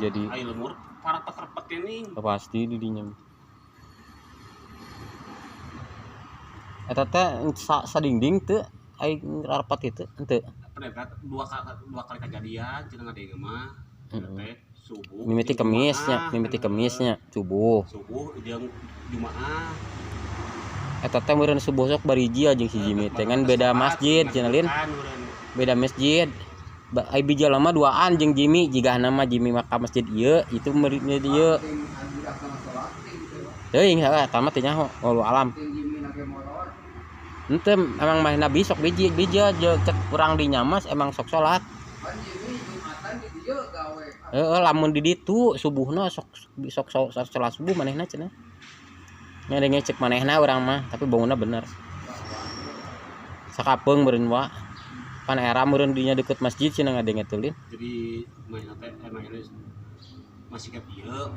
jadi ayo lemur para pekerpet ini pasti di dinya eta teh sadingding teu aing rapat itu henteu dua kali kejadian cenah ngadenge mah teh subuh mimiti kemisnya subuh jeung Jumaah eta teh meureun subuh sok bariji jeung si Jimmy teh kan beda masjid cenah Lin beda masjid ai bija lama duaan jeung Jimmy jigah nama Jimmy maka masjid ieu itu muridnya dieu teuing salah tamat teh nyaho wallahu alam henteu emang mah nabi sok bija cek urang di nyamas emang sok salat lamun di ditu subuhna sok salat subuh manehna cenah ngadenge cek manehna urang mah tapi bangunna bener sakapeung meureun wa pan era meureun dinya deket masjid cenah ngadenge teu Lin jadi main apa masih ke ieu